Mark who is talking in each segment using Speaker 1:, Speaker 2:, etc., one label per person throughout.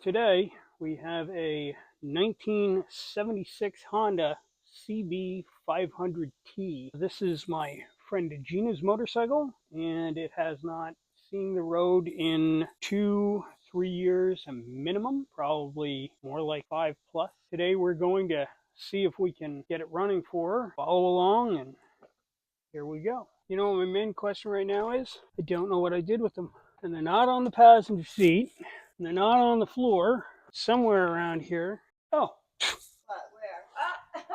Speaker 1: Today we have a 1976 Honda CB500T. This is my friend Gina's motorcycle, and it has not seen the road in 2-3 years a minimum, probably more like 5 plus. Today we're going to see if we can get it running for her. Follow along, and here we go. You know what my main question right now is? I don't know what I did with them. And they're not on the passenger seat. And they're not on the floor. Somewhere around here. Oh.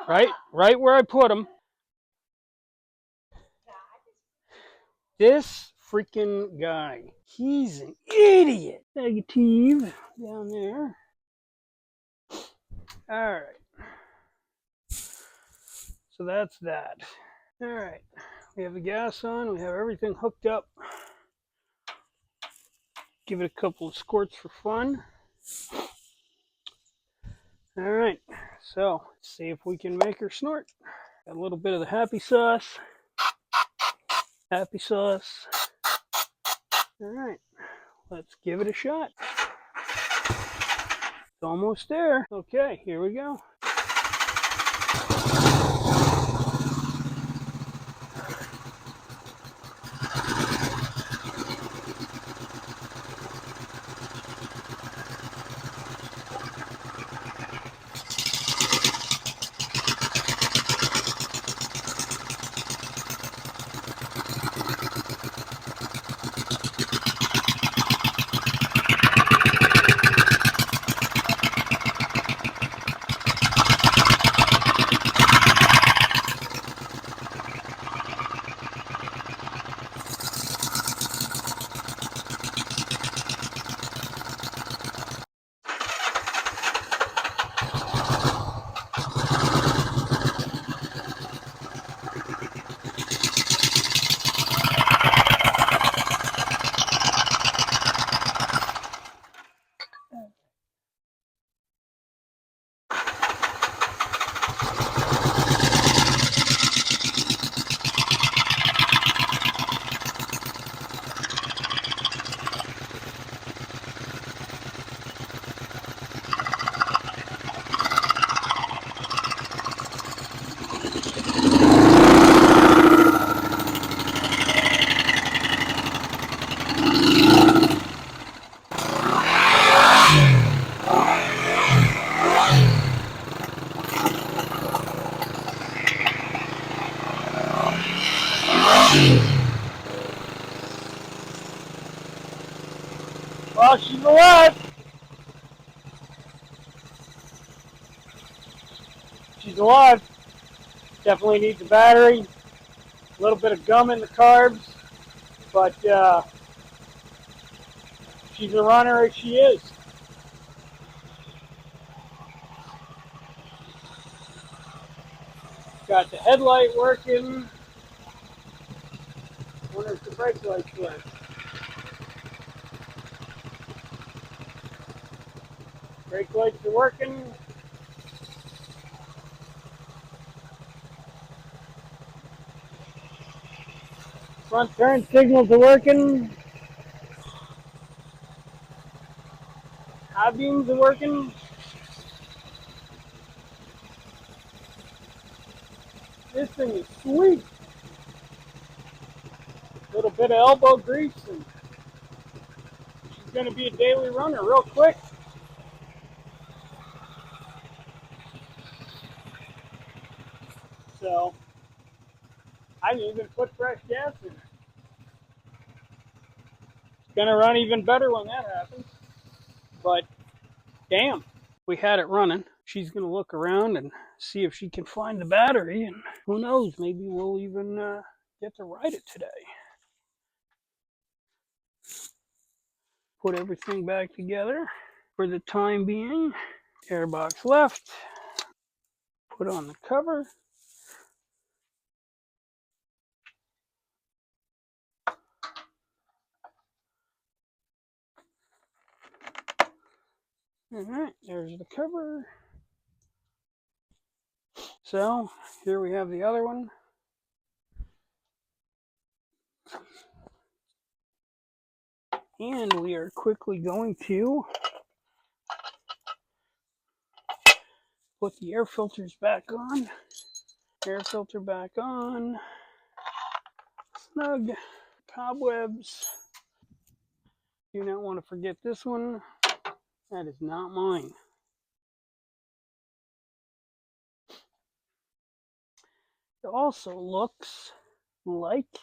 Speaker 1: Where? Right where I put them. This freaking guy. He's an idiot. Negative down there. Alright. So that's that. Alright. We have the gas on. We have everything hooked up. Give it a couple of squirts for fun. Alright, so let's see if we can make her snort. Got a little bit of the happy sauce. Happy sauce. Alright, let's give it a shot. It's almost there. Okay, here we go. Well, she's alive. She's alive. Definitely needs a battery. A little bit of gum in the carbs. But she's a runner as she is. Got the headlight working. Wonder if the brake lights work. Brake lights are working. Front turn signals are working. High beams are working. This thing is sweet. A little bit of elbow grease, and she's going to be a daily runner real quick. So, I didn't even put fresh gas in it. It's going to run even better when that happens. But, damn, we had it running. She's going to look around and see if she can find the battery. And who knows, maybe we'll even get to ride it today. Put everything back together for the time being. Airbox left. Put on the cover. Alright, there's the cover. So, here we have the other one. And we are quickly going to put the air filters back on. Air filter back on. Snug. Cobwebs. Do not want to forget this one. That is not mine. It also looks like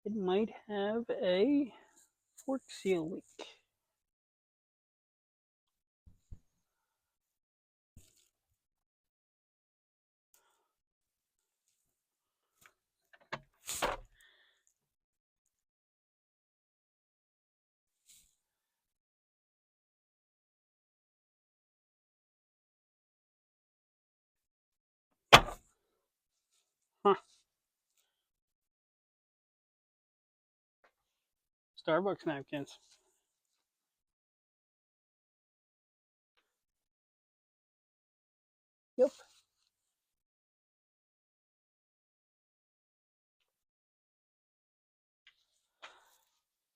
Speaker 1: it might have a fork seal leak. Huh. Starbucks napkins. Yep.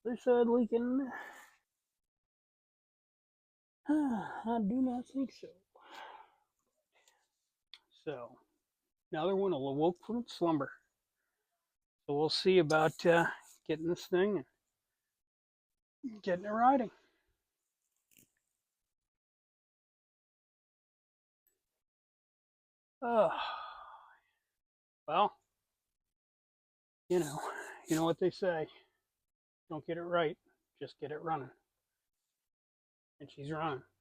Speaker 1: Other side leaking. I do not think so. So, another one awoke from slumber. So we'll see about getting this thing and getting it riding. Oh, well, you know what they say. Don't get it right, just get it running. And she's running.